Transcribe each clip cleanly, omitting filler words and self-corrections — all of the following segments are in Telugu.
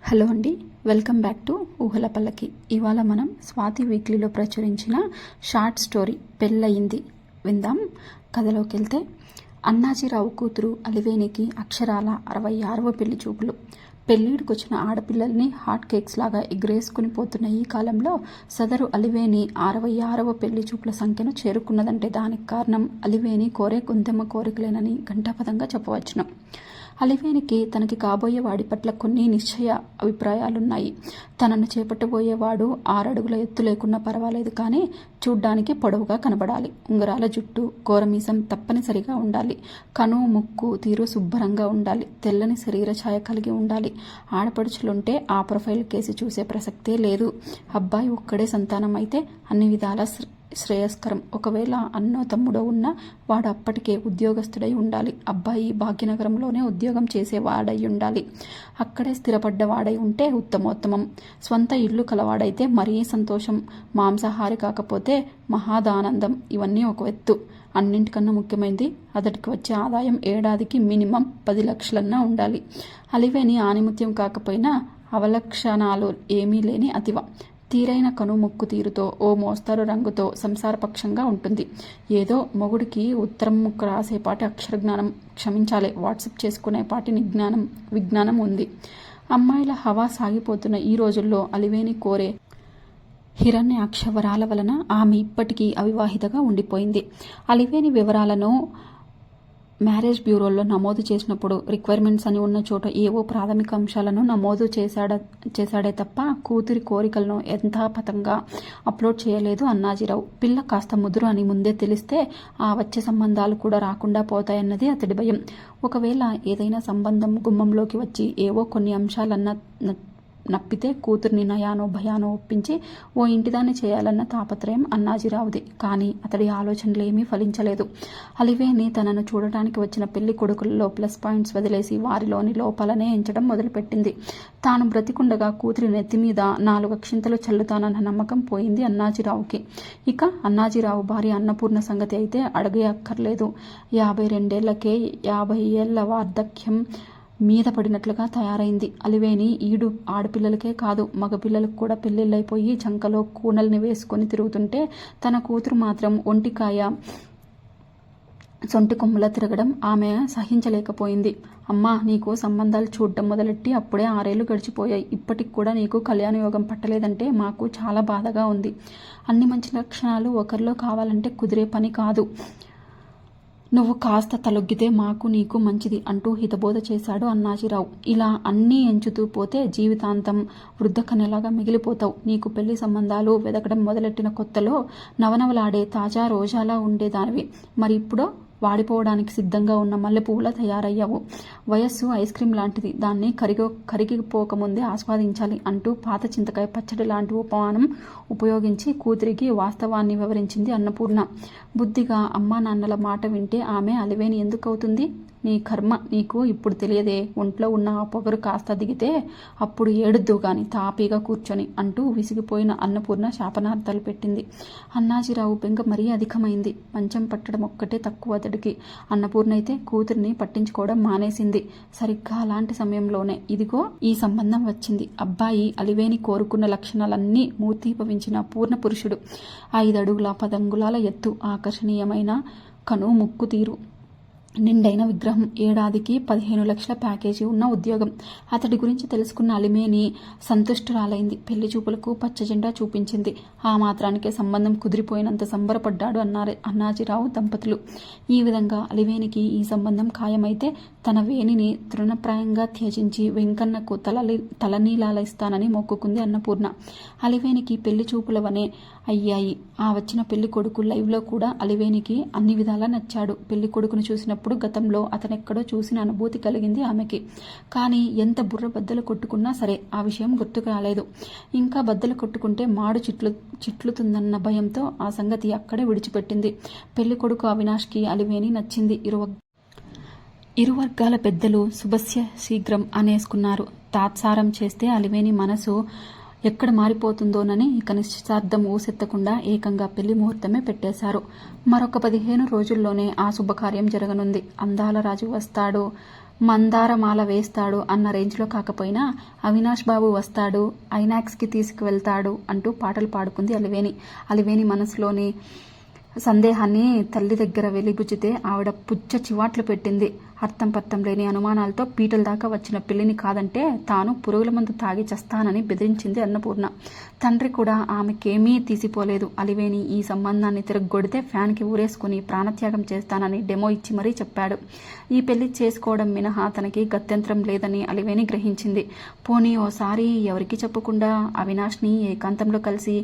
హలో అండి, వెల్కమ్ బ్యాక్ టు ఊహల పల్లకి. ఇవాళ మనం స్వాతి వీక్లీలో ప్రచురించిన షార్ట్ స్టోరీ పెళ్ళయింది విందాం. కథలోకి వెళ్తే, అన్నాజీరావు కూతురు అలివేనికి అక్షరాల 66వ పెళ్లి చూపులు. పెళ్ళిడికొచ్చిన ఆడపిల్లల్ని హాట్ కేక్స్ లాగా ఎగరేసుకుని పోతున్న ఈ కాలంలో సదరు అలివేని 66వ పెళ్లి చూపుల సంఖ్యను చేరుకున్నదంటే దానికి కారణం అలివేని కోరే కుంతెమ్మ కోరికలేనని ఘంటాపథంగా చెప్పవచ్చును. అలివేనికి తనకి కాబోయే వాడి పట్ల కొన్ని నిశ్చయ అభిప్రాయాలున్నాయి. తనను చేపట్టబోయేవాడు 6 అడుగుల ఎత్తు లేకున్నా పర్వాలేదు, కానీ చూడ్డానికి పొడవుగా కనబడాలి. ఉంగరాల జుట్టు, కోరమీసం తప్పనిసరిగా ఉండాలి. కను, ముక్కు తీరు శుభ్రంగా ఉండాలి. తెల్లని శరీర ఛాయ కలిగి ఉండాలి. ఆడపడుచులుంటే ఆ ప్రొఫైల్ కేసి చూసే ప్రసక్తే లేదు. అబ్బాయి ఒక్కడే సంతానం అయితే అన్ని విధాల శ్రేయస్కరం. ఒకవేళ అన్నో తమ్ముడో ఉన్నా వాడు అప్పటికే ఉద్యోగస్తుడై ఉండాలి. అబ్బాయి భాగ్యనగరంలోనే ఉద్యోగం చేసేవాడై ఉండాలి. అక్కడే స్థిరపడ్డవాడై ఉంటే ఉత్తమోత్తమం. స్వంత ఇల్లు కలవాడైతే మరీ సంతోషం. మాంసాహారి కాకపోతే మహాదానందం. ఇవన్నీ ఒక ఎత్తు. అన్నింటికన్నా ముఖ్యమైనది అతడికి వచ్చే ఆదాయం ఏడాదికి మినిమం 10 లక్షలన్నా ఉండాలి. అలివేని ఆనిముత్యం కాకపోయినా అవలక్షణాలు ఏమీ లేని అతివ. తీరైన కను ముక్కు తీరుతో, ఓ మోస్తరు రంగుతో సంసారపక్షంగా ఉంటుంది. ఏదో మొగుడికి ఉత్తరం ముక్కు రాసేపాటి అక్షరజ్ఞానం, క్షమించాలే వాట్సప్ చేసుకునేపాటి విజ్ఞానం ఉంది. అమ్మాయిల హవా సాగిపోతున్న ఈ రోజుల్లో అలివేని కోరే హిరణ్యాక్ష వరాల వలన ఆమె ఇప్పటికీ అవివాహితగా ఉండిపోయింది. అలివేని వివరాలను మ్యారేజ్ బ్యూరోలో నమోదు చేసినప్పుడు రిక్వైర్మెంట్స్ అని ఉన్న చోట ఏవో ప్రాథమిక అంశాలను నమోదు చేశాడే తప్ప కూతురి కోరికలను యథాతథంగా అప్లోడ్ చేయలేదు అన్నాజీరావు. పిల్ల కాస్త ముదురు అని ముందే తెలిస్తే ఆ వచ్చే సంబంధాలు కూడా రాకుండా పోతాయన్నది అతడి భయం. ఒకవేళ ఏదైనా సంబంధం గుమ్మంలోకి వచ్చి ఏవో కొన్ని అంశాలన్న నప్పితే కూతుర్ని నయానో భయానో ఒప్పించి ఓ ఇంటిదాన్ని చేయాలన్న తాపత్రయం అన్నాజీరావుది. కానీ అతడి ఆలోచనలేమీ ఫలించలేదు. అలివేని తనను చూడటానికి వచ్చిన పెళ్లి కొడుకులలో ప్లస్ పాయింట్స్ వదిలేసి వారిలోని లోపాలనే ఎంచడం మొదలుపెట్టింది. తాను బ్రతికుండగా కూతురి నెత్తి మీద 4 అక్షింతలు చల్లుతానన్న నమ్మకం పోయింది అన్నాజీరావుకి. ఇక అన్నాజీరావు భార్య అన్నపూర్ణ సంగతి అయితే అడగే అక్కర్లేదు. 52 ఏళ్లకే 50 ఏళ్ల వార్ధక్యం మీద పడినట్లుగా తయారైంది. అలివేని ఈడు ఆడపిల్లలకే కాదు మగపిల్లలకు కూడా పెళ్లిళ్ళైపోయి చంకలో కూనల్ని వేసుకొని తిరుగుతుంటే తన కూతురు మాత్రం ఒంటికాయ సొంటి కొమ్ముల తిరగడం ఆమె సహించలేకపోయింది. అమ్మా, నీకు సంబంధాలు చూడడం మొదలెట్టి అప్పుడే 6 ఏళ్లు గడిచిపోయాయి. ఇప్పటికి కూడా నీకు కళ్యాణ యోగం పట్టలేదంటే మాకు చాలా బాధగా ఉంది. అన్ని మంచి లక్షణాలు ఒకరిలో కావాలంటే కుదిరే పని కాదు. నువ్వు కాస్త తలొగ్గితే మాకు నీకు మంచిది అంటూ హితబోధ చేశాడు అన్నాజీరావు. ఇలా అన్నీ ఎంచుతూ పోతే జీవితాంతం వృద్ధకన్యలాగా మిగిలిపోతావు. నీకు పెళ్లి సంబంధాలు వెదకడం మొదలెట్టిన కొత్తలో నవనవలాడే తాజా రోజాలా ఉండేదానివి. మరి ఇప్పుడు వాడిపోవడానికి సిద్ధంగా ఉన్న మల్లెపువ్వులా తయారయ్యావు. వయస్సు ఐస్ క్రీమ్ లాంటిది, దాన్ని కరిగిపోకముందే ఆస్వాదించాలి అంటూ పాత చింతకాయ పచ్చడి లాంటి ఉపమానం ఉపయోగించి కూతురికి వాస్తవాన్ని వివరించింది అన్నపూర్ణ. బుద్ధిగా అమ్మా నాన్నల మాట వింటే ఆమె అలివేని ఎందుకు అవుతుంది? నీ కర్మ, నీకు ఇప్పుడు తెలియదే. ఒంట్లో ఉన్న ఆ పొగరు కాస్త దిగితే అప్పుడు ఏడుద్దు గాని తాపీగా కూర్చొని అంటూ విసిగిపోయిన అన్నపూర్ణ శాపనార్థాలు పెట్టింది. అన్నాజీరావు బెంగ మరీ అధికమైంది. మంచం పట్టడం ఒక్కటే తక్కువ అతడికి. అన్నపూర్ణ అయితే కూతురిని పట్టించుకోవడం మానేసింది. సరిగ్గా అలాంటి సమయంలోనే ఇదిగో ఈ సంబంధం వచ్చింది. అబ్బాయి అలివేని కోరుకున్న లక్షణాలన్నీ మూర్తీభవించిన పూర్ణ పురుషుడు. 5 అడుగుల 10 అంగుళాల ఎత్తు, ఆకర్షణీయమైన కను ముక్కు తీరు, నిండైన విగ్రహం, ఏడాదికి 15 లక్షల ప్యాకేజీ ఉన్న ఉద్యోగం. అతడి గురించి తెలుసుకున్న అలివేని సంతుష్టురాలైంది. పెళ్లి చూపులకు పచ్చజెండా చూపించింది. ఆ మాత్రానికే సంబంధం కుదిరిపోయినంత సంబరపడ్డాడు అన్నాజీరావు దంపతులు. ఈ విధంగా అలివేనికి ఈ సంబంధం ఖాయమైతే తన వేణిని తృణప్రాయంగా త్యజించి వెంకన్నకు తలనీలాలిస్తానని మొక్కుకుంది అన్నపూర్ణ. అలివేనికి పెళ్లి చూపులవనే అయ్యాయి. ఆ వచ్చిన పెళ్లి కొడుకు లైవ్లో కూడా అలివేనికి అన్ని విధాలా నచ్చాడు. పెళ్లి కొడుకును చూసినప్పుడు గతంలో అతనెక్కడో చూసిన అనుభూతి కలిగింది ఆమెకి. కానీ ఎంత బుర్ర బద్దలు కొట్టుకున్నా సరే ఆ విషయం గుర్తుకు రాలేదు. ఇంకా బద్దలు కొట్టుకుంటే మాడు చిట్లుతుందన్న భయంతో ఆ సంగతి అక్కడే విడిచిపెట్టింది. పెళ్లి కొడుకు అవినాష్కి అలివేని నచ్చింది. ఇరు వర్గాల పెద్దలు శుభస్య శీఘ్రం అనేసుకున్నారు. తాత్సారం చేస్తే అలివేని మనసు ఎక్కడ మారిపోతుందోనని ఇక నిశ్చితార్థం ఊసెత్తకుండా ఏకంగా పెళ్లి ముహూర్తమే పెట్టేశారు. మరొక 15 రోజుల్లోనే ఆ శుభకార్యం జరగనుంది. అందాల రాజు వస్తాడు, మందారమాల వేస్తాడు అన్న రేంజ్లో కాకపోయినా అవినాష్ బాబు వస్తాడు, ఐనాక్స్కి తీసుకువెళ్తాడు అంటూ పాటలు పాడుకుంది అలివేని మనసులోని సందేహాన్ని తల్లి దగ్గర వెలిబుచ్చితే ఆవిడ పుచ్చ చివాట్లు పెట్టింది. అర్థం పర్థం లేని అనుమానాలతో పీటల దాకా వచ్చిన పిల్లిని కాదంటే తాను పురుగుల మందు తాగి చస్తానని బెదిరించింది అన్నపూర్ణ. తండ్రి కూడా ఆమెకేమీ తీసిపోలేదు. అలివేని ఈ సంబంధాన్ని తిరగొడితే ఫ్యాన్కి ఊరేసుకుని ప్రాణత్యాగం చేస్తానని డెమో ఇచ్చి మరీ చెప్పాడు. ఈ పెళ్లి చేసుకోవడం మినహా తనకి గత్యంతరం లేదని అలివేని గ్రహించింది. పోనీ ఓసారి ఎవరికి చెప్పకుండా అవినాష్ని ఏకాంతంలో కలిసి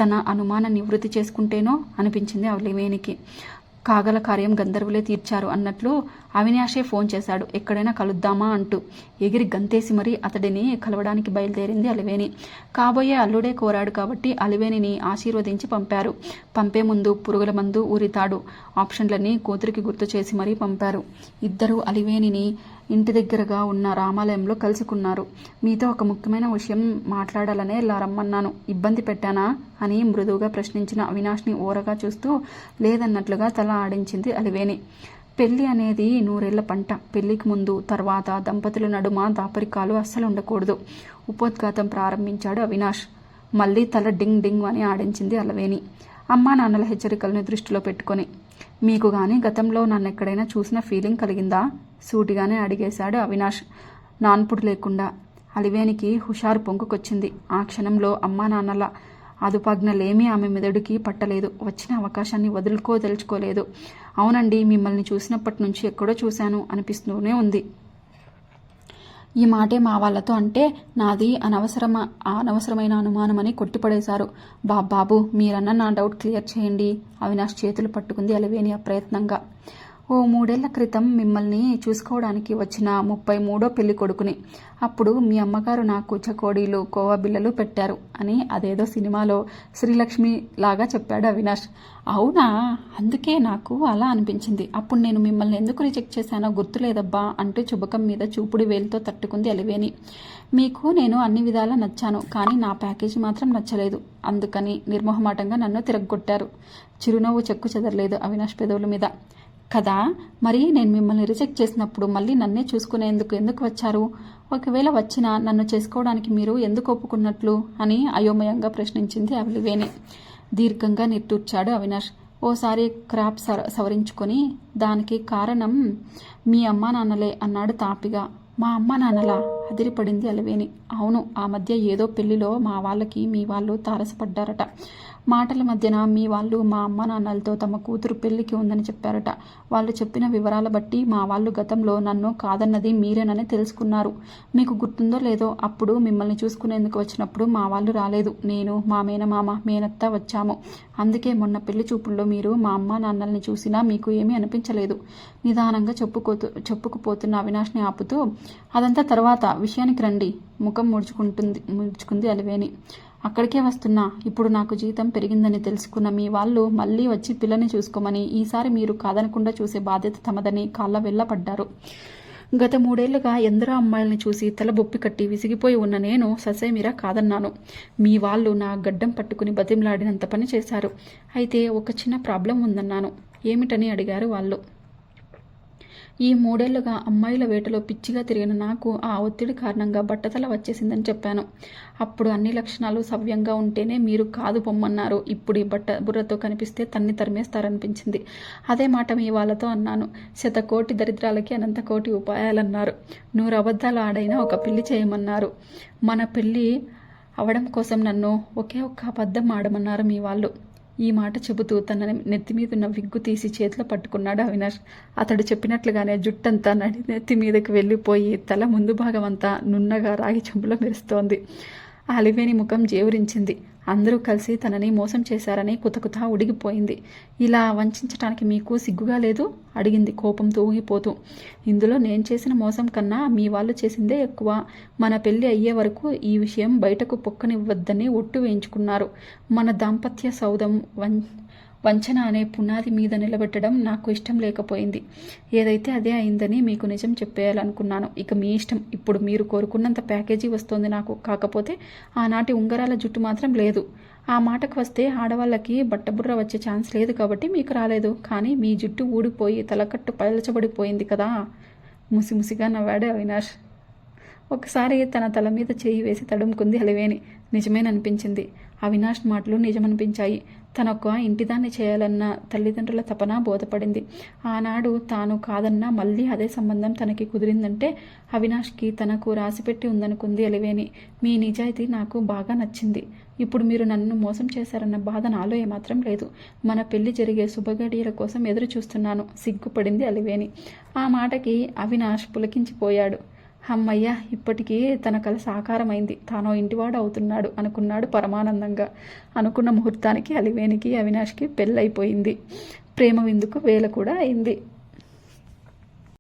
తన అనుమాన నివృత్తి చేసుకుంటేనో అనిపించింది అలివేనికి. కాగల కార్యం గంధర్వులే తీర్చారు అన్నట్లు అవినాషే ఫోన్ చేశాడు. ఎక్కడైనా కలుద్దామా అంటూ ఎగిరి గంతేసి మరీ అతడిని కలవడానికి బయలుదేరింది అలివేని. కాబోయే అల్లుడే కోరాడు కాబట్టి అలివేనిని ఆశీర్వదించి పంపారు. పంపే ముందు పురుగుల మందు ఊరితాడు ఆప్షన్లన్నీ కూతురికి గుర్తు చేసి మరీ పంపారు. ఇద్దరు అలివేనిని ఇంటి దగ్గరగా ఉన్న రామాలయంలో కలుసుకున్నారు. మీతో ఒక ముఖ్యమైన విషయం మాట్లాడాలనే ఇలా రమ్మన్నాను, ఇబ్బంది పెట్టానా అని మృదువుగా ప్రశ్నించిన అవినాష్ని ఓరగా చూస్తూ లేదన్నట్లుగా తల ఆడించింది అలివేని. పెళ్లి అనేది 100 ఏళ్ల పంట. పెళ్లికి ముందు తర్వాత దంపతుల నడుమ దాపరికాలు అస్సలు ఉండకూడదు. ఉపోద్ఘాతం ప్రారంభించాడు అవినాష్. మళ్ళీ తల డింగ్ డింగ్ అని ఆడించింది అలివేని అమ్మా నాన్నల హెచ్చరికలను దృష్టిలో పెట్టుకొని. మీకు గాని గతంలో నన్ను ఎక్కడైనా చూసిన ఫీలింగ్ కలిగిందా? సూటిగానే అడిగేశాడు అవినాష్ నాన్పుడు లేకుండా. అలివేనికి హుషారు పొంగుకొచ్చింది. ఆ క్షణంలో అమ్మా నాన్నల అదుపాజ్ఞలేమీ ఆమె మెదడుకి పట్టలేదు. వచ్చిన అవకాశాన్ని వదులుకోదలుచుకోలేదు. అవునండి, మిమ్మల్ని చూసినప్పటి నుంచి ఎక్కడో చూశాను అనిపిస్తూనే ఉంది. ఈ మాటే మా వాళ్ళతో అంటే నాది అనవసరమైన అనుమానమని కొట్టిపడేశారు. బాబు మీరన్న నా డౌట్ క్లియర్ చేయండి. అవినాష్ చేతులు పట్టుకుంది అలివేని అప్రయత్నంగా. ఓ 3 ఏళ్ల క్రితం మిమ్మల్ని చూసుకోవడానికి వచ్చిన 33వ పెళ్లి కొడుకుని. అప్పుడు మీ అమ్మగారు నాకు చకోడీలు కోవా బిళ్ళలు పెట్టారు అని అదేదో సినిమాలో శ్రీలక్ష్మి లాగా చెప్పాడు అవినాష్. అవునా, అందుకే నాకు అలా అనిపించింది. అప్పుడు నేను మిమ్మల్ని ఎందుకు రిజెక్ట్ చేశానో గుర్తులేదబ్బా అంటూ చుబకం మీద చూపుడు వేలుతో తట్టుకుంది అలివేని. మీకు నేను అన్ని విధాలా నచ్చాను, కానీ నా ప్యాకేజీ మాత్రం నచ్చలేదు. అందుకని నిర్మోహమాటంగా నన్ను తిరగొట్టారు. చిరునవ్వు చెక్కు చెదరలేదు అవినాష్ పెదవుల మీద. కదా, మరి నేను మిమ్మల్ని రిజెక్ట్ చేసినప్పుడు మళ్ళీ నన్నే చూసుకునేందుకు ఎందుకు వచ్చారు? ఒకవేళ వచ్చినా నన్ను చేసుకోవడానికి మీరు ఎందుకు ఒప్పుకున్నట్లు అని అయోమయంగా ప్రశ్నించింది అలివేని. దీర్ఘంగా నిట్టూర్చాడు అవినాష్. ఓసారి క్రాప్ సవరించుకొని దానికి కారణం మీ అమ్మా నాన్నలే అన్నాడు తాపిగా. మా అమ్మా నాన్నలా? అదిరిపడింది అలివేని. అవును, ఆ మధ్య ఏదో పెళ్లిలో మా వాళ్ళకి మీ వాళ్ళు తారసపడ్డారట. మాటల మధ్యన మీ వాళ్ళు మా అమ్మ నాన్నలతో తమ కూతురు పెళ్లికి ఉందని చెప్పారట. వాళ్ళు చెప్పిన వివరాల బట్టి మా వాళ్ళు గతంలో నన్ను కాదన్నది మీరేనని తెలుసుకున్నారు. మీకు గుర్తుందో లేదో, అప్పుడు మిమ్మల్ని చూసుకునేందుకు వచ్చినప్పుడు మా వాళ్ళు రాలేదు. నేను, మా మేనమామ, మేనత్త వచ్చాము. అందుకే మొన్న పెళ్లి చూపుల్లో మీరు మా అమ్మ నాన్నల్ని చూసినా మీకు ఏమీ అనిపించలేదు. నిదానంగా చెప్పుకుపోతున్న అవినాష్ని ఆపుతూ, అదంతా తర్వాత, విషయానికి రండి. ముఖం ముడుచుకుంది అలివేని. అక్కడికే వస్తున్నా. ఇప్పుడు నాకు జీతం పెరిగిందని తెలుసుకున్న మీ వాళ్ళు మళ్ళీ వచ్చి పిల్లని చూసుకోమని, ఈసారి మీరు కాదనకుండా చూసే బాధ్యత తమదని కాళ్ళ వెళ్ళపడ్డారు. గత 3 ఏళ్లుగా ఎందరో అమ్మాయిల్ని చూసి తల బొప్పి కట్టి విసిగిపోయి ఉన్న నేను ససేమిరా కాదన్నాను. మీ వాళ్ళు నా గడ్డం పట్టుకుని బతిమలాడినంత పని చేశారు. అయితే ఒక చిన్న ప్రాబ్లం ఉందన్నాను. ఏమిటని అడిగారు వాళ్ళు. ఈ 3 ఏళ్లుగా అమ్మాయిల వేటలో పిచ్చిగా తిరిగిన నాకు ఆ ఒత్తిడి కారణంగా బట్టతల వచ్చేసిందని చెప్పాను. అప్పుడు అన్ని లక్షణాలు సవ్యంగా ఉంటేనే మీరు కాదు పొమ్మన్నారు. ఇప్పుడు ఈ బుర్రతో కనిపిస్తే తరిమేస్తారనిపించింది. అదే మాట మీ వాళ్ళతో అన్నాను. 100 కోటి దరిద్రాలకి అనంత కోటి ఉపాయాలన్నారు. 100 అబద్ధాలు ఆడైనా ఒక పెళ్లి చేయమన్నారు. మన పెళ్లి అవడం కోసం నన్ను ఒకే ఒక్క అబద్ధం ఆడమన్నారు మీ వాళ్ళు. ఈ మాట చెబుతూ తన నెత్తిమీదున్న విగ్గు తీసి చేతిలో పట్టుకున్నాడు అవినాష్. అతడు చెప్పినట్లుగానే జుట్టంతా నెత్తి మీదకి వెళ్ళిపోయి తల ముందు భాగం అంతా నున్నగా రాగి చెంబులో మెరుస్తోంది. అలివేని ముఖం జేవురించింది. అందరూ కలిసి తనని మోసం చేశారని కుతకుతా ఉడిగిపోయింది. ఇలా వంచటానికి మీకు సిగ్గుగా లేదు? అడిగింది కోపంతో ఊగిపోతూ. ఇందులో నేను చేసిన మోసం కన్నా మీ వాళ్ళు చేసిందే ఎక్కువ. మన పెళ్లి అయ్యే వరకు ఈ విషయం బయటకు పొక్కనివ్వద్దని ఒట్టు వేయించుకున్నారు. మన దాంపత్య సౌధం వంచన అనే పునాది మీద నిలబెట్టడం నాకు ఇష్టం లేకపోయింది. ఏదైతే అదే అయిందని మీకు నిజం చెప్పేయాలనుకున్నాను. ఇక మీ ఇష్టం. ఇప్పుడు మీరు కోరుకున్నంత ప్యాకేజీ వస్తోంది నాకు. కాకపోతే ఆనాటి ఉంగరాల జుట్టు మాత్రం లేదు. ఆ మాటకు వస్తే ఆడవాళ్ళకి బట్టబుర్ర వచ్చే ఛాన్స్ లేదు కాబట్టి మీకు రాలేదు. కానీ మీ జుట్టు ఊడిపోయి తలకట్టు పలచబడిపోయింది కదా. ముసిముసిగా నవ్వాడు అవినాష్. ఒకసారి తన తల మీద చేయి వేసి తడుముకుంది అలివేణి. నిజమేననిపించింది. అవినాష్ మాటలు నిజమనిపించాయి. తనొక్క ఇంటిదాన్ని చేయాలన్న తల్లిదండ్రుల తపన బోధపడింది. ఆనాడు తాను కాదన్నా మళ్ళీ అదే సంబంధం తనకి కుదిరిందంటే అవినాష్కి తనకు రాసిపెట్టి ఉందనుకుంది అలివేణి. మీ నిజాయితీ నాకు బాగా నచ్చింది. ఇప్పుడు మీరు నన్ను మోసం చేశారన్న బాధ నాలో ఏమాత్రం లేదు. మన పెళ్లి జరిగే శుభగడియల కోసం ఎదురు చూస్తున్నాను సిగ్గుపడింది అలివేణి. ఆ మాటకి అవినాష్ పులకించిపోయాడు. అమ్మయ్య, ఇప్పటికీ తన కల సాకారమైంది. తానో ఇంటివాడు అవుతున్నాడు అనుకున్నాడు పరమానందంగా. అనుకున్న ముహూర్తానికి అలివేణికి అవినాష్కి పెళ్ళైపోయింది. ప్రేమ విందుకు వేళ కూడా అయింది.